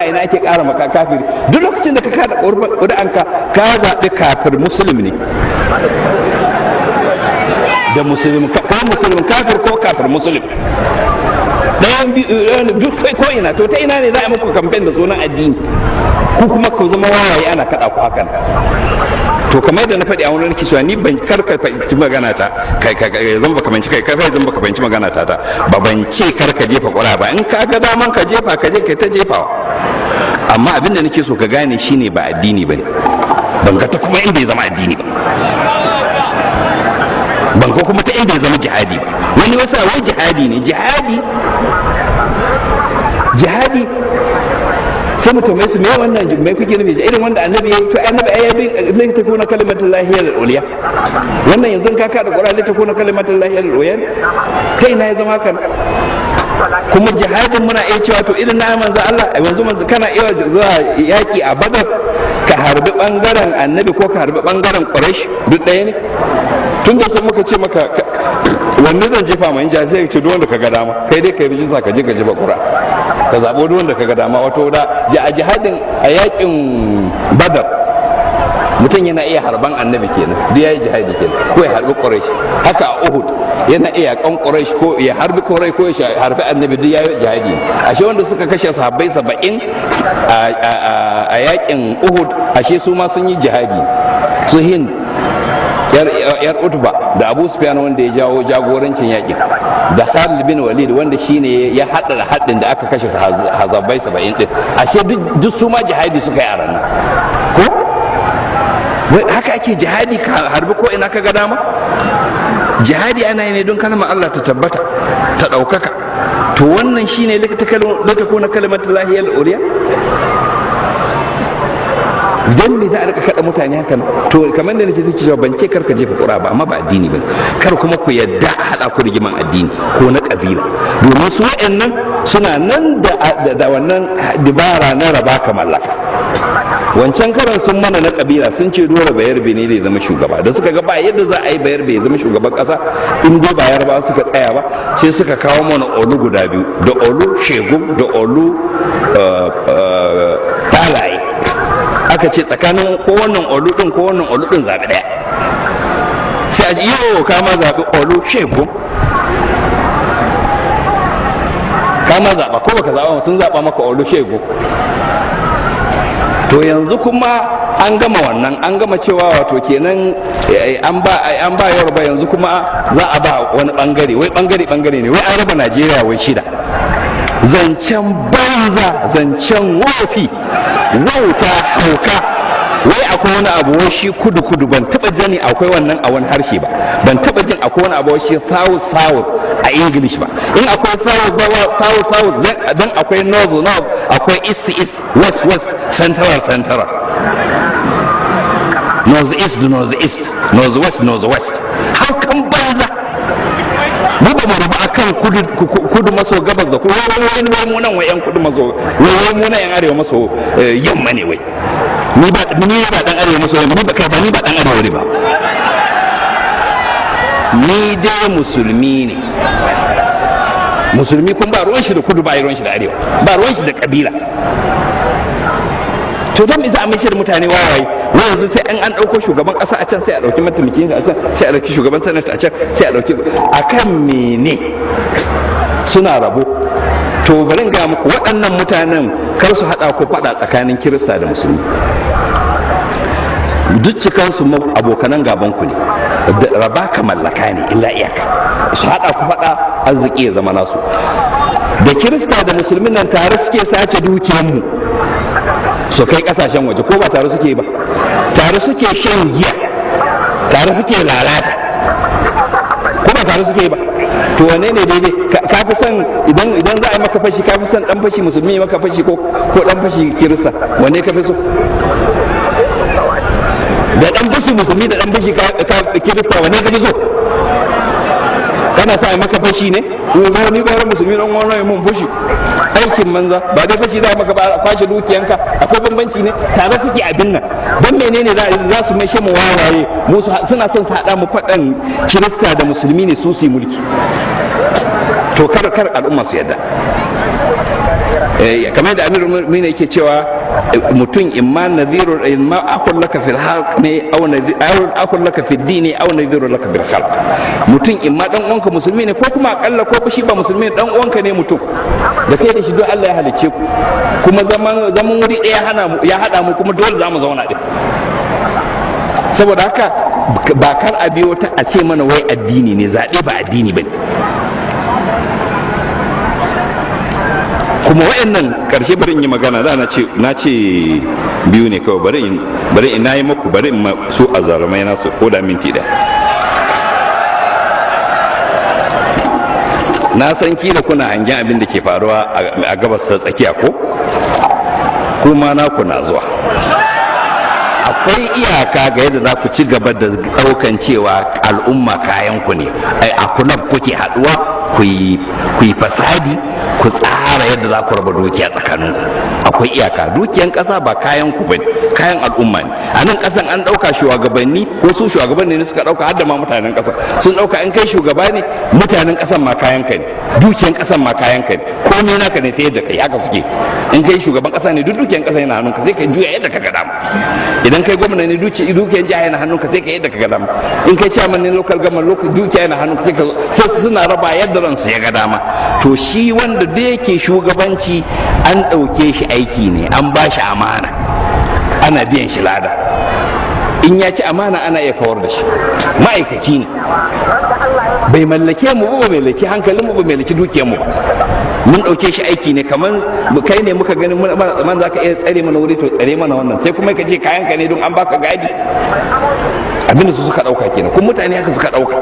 ina ake ƙara maka kafiri. Duk lokacin da ka kada ƙuri'anka ka zaɓi kafir musulmi ne da musulmi kafir ko kafir musulmi ɗayan biyu ko ina. To ta ina ne za a muku kamfen da sunan addini ku kuma ku zama wawaye ana kaɗa ku hakan? To kamar yadda na faɗi a wani kisuwa, ni ban karka fahimci magana ta zan baka fahimci zan baka fahimci magana ta ba ban ce karka jefa ƙura ba. In ka ga daman ka jefa ka je kai ta jefawa, amma abin da nake so ka gane shine ba addini bane. Ban ga ta kuma inda ya zama addini ba, ban ga kuma ta inda ya zama jihadi ba. Wani wasa wai jihadi ne, jihadi sai mu tambaye su me wannan mai kuke nufi irin wanda annabi ya yi? To annabi ya bi ta kuna kalimatul lahi al-uliya. Wannan yanzu ka kada qur'ani ta kuna kalimatul lahi al-uliya, kai na ya zama kan? Kuma jihadin muna iya cewa to irin na manzo Allah yanzu kana iya zuwa yaki a Badar ka harbi bangaren annabi ko ka harbi bangaren Quraysh duk ɗaya ne? Tun da muka ce maka wanne zan jefa mai inja sai ce duk wanda ka ga dama, kai dai kai rijista ka je ka jefa qur'a ka zabo duk wanda ka ga dama. Wato da a jihadin a yakin Badar mutum yana iya harban annabi kenan, duk yayi jihadi kenan, ko ya harbi Quraysh. Haka a Uhud yana iya kan Quraysh ko ya harbi Quraysh ko ya harbi annabi, duk yayi jihadi. Ashe wanda suka kashe sahabbai 70 a yakin Uhud ashe su ma sun yi jihadi. Su Hind yar Utba da Abu Sufyan wanda ya jawo jagorancin yakin, da Khalid bin Walid wanda shine ya hada haddin da aka kashe sahabbai 70 din. Ashe duk su ma jihadi suka yi a ranar ko? Haka ake jihadi, ka harbi ko ina ka ga dama. Jihadi ana yi ne don kalmar Allah ta tabbata ta ɗaukaka. To wannan shine latakuna kalimatul lahi al-uliya. Dan me za a rika kada mutane haka? To kamar da nake cewa ban ce karka jefa ƙura ba, amma ba addini ba. Kar kuma ku yadda haɗa ku rigiman addini ko na ƙabila, domin su wa'annan suna nan da wannan dibara na raba ka mallaka. Wancan karan sun mana na kabila, sun ce dole Bayarbe ne zai zama shugaba. Da suka ga ba yadda za a yi Bayarbe ya zama shugaban kasa in dai ba Yarbawa suka tsaya ba, sai suka kawo mana olu guda biyu, da olu shegum da olu talaye. Aka ce tsakanin ko wannan olu din ko wannan olu din zaɓi ɗaya. Sai a ji yau kama zaɓi olu shegum, kama zaɓa ko baka zaɓa sun zaɓa maka olu shegum. To yanzu kuma an gama wannan, an gama cewa wato kenan an ba Yoruba, yanzu kuma za a ba wani bangare, wai bangare ne, wai an raba Najeriya wai 6. Zancen banza, zancen wofi, wauta, hauka. Wai akwai wani abu wai shi kudu ban taba jani akwai wannan a wani harshe ba, ban taba jin akwai wani abu wai shi south a English ba. In akwai south dan akwai north, akwai east, west, central, north west. Haukan banza. Mu ba mu rubu akan kudu maso gabas da kuma wai mu nan wai yan kudu maso, wai mu nan yan arewa maso yamma ne wai. Ni ba dan arewa maso yamma, ni ba dan arewa ne ba. Ni dai musulmi ne. Musulmi kun ba ruwan shi da kudu, ba ruwan shi da arewa, ba ruwan shi da kabila. To don me za a mishir mutane wawaye? Yanzu sai an ɗauko shugaban ƙasa a can, sai a ɗauki mataimakin a can, sai a ɗauki shugaban sanata a can, sai a ɗauki akan mene suna rabo. To bari in ga muku waɗannan mutanen kar su haɗa ku faɗa tsakanin Kirista da Musulmi. Duk cikansu abokanan gaban ku ne, raba ka mallaka ne illa iyaka. Su haɗa ku faɗa arziki ya zama nasu. Da Kirista da Musulmin nan tare suke sace dukiyarmu su kai kasashen waje, ko ba tare suke ba? Tare suke shan giya, tare suke lalata, ko ba tare suke ba? To wane ne daidai? Ka fi son idan za a yi maka fashi, ka fi son dan fashi musulmi ya maka fashi ko dan fashi Kirista? Wane ka fi so? Da dan fashi musulmi da dan fashi Kirista, wane ka fi so? Kana sa a maka fashi ne? Ni ba musulmi dan wani mun fashi, aikin manza ba dai fashi za maka ba, kwashe dukiyanka. Akwai bambanci ne? Tare suke abin nan. Don menene za su mai mu wawaye? Mu suna son su haɗa mu faɗan Kirista da Musulmi ne su mulki. To kar al'umma su yadda. kamar da amirul mu'minin yake cewa mutum imma nadhirun imma akhul laka fil halq ne aw akhul laka fid dini aw nadhirun laka bil khalq. Mutum imma dan uwanka musulmi ne ko kuma akalla ko shi ba musulmi dan uwanka ne mutum da kai da shi don Allah ya halicce ku kuma zaman wuri ɗaya ya hada mu kuma dole za mu zauna din. Saboda haka ba kar a biyo ta a ce mana wai addini ne, zaɓe ba addini bane. Kuma wa'annan karshe bari in yi magana da na ce biyu ne kawai, bari in nayi muku, bari in su azalumai na su ko da minti da. Na san kila kuna hangen abin da ke faruwa a gabas ta tsakiya ko kuma na kuna zuwa. Akwai iyaka ga yadda za ku ci gaba da ɗaukan cewa al'umma kayan ku ne, a kulab kuke haɗuwa ku yi fasadi, ku tsara yadda za ku raba dukiya tsakaninku. Akwai iyaka, dukiyan ƙasa ba kayan ku bane, kayan al'umma ne. A nan ƙasan an ɗauka shugabanni ko su shugabanni ne suka ɗauka, har da ma mutanen ƙasa sun ɗauka in kai shugaba ne mutanen ƙasan ma kayan ka ne, dukiyan ƙasan ma kayan ka ne, komai naka ne sai yadda kai, haka suke. In kai shugaban ƙasa ne duk dukiyan ƙasa yana hannunka sai ka juya yadda ka ga dama. Idan kai gwamna ne dukiyan jiha yana hannunka sai ka yadda ka ga dama. In kai chairman ne local government dukiya yana hannunka sai suna raba yadda ransu ya ga dama. To shi wanda da yake shugabanci an ɗauke shi aiki ne, an ba shi amana, ana biyan shi lada. In ya ci amana ana iya kawar da shi, ma'aikaci ne, bai mallake mu ba, bai mallaki hankalin mu ba, bai mallaki dukiyar mu ba. Mun ɗauke shi aiki ne, kamar kai ne muka gani man za ka iya tsare mana wuri, to tsare mana wannan, sai kuma ka ce kayan ka ne don an baka gadi. Abinda su suka ɗauka kenan, kuma mutane haka suka ɗauka.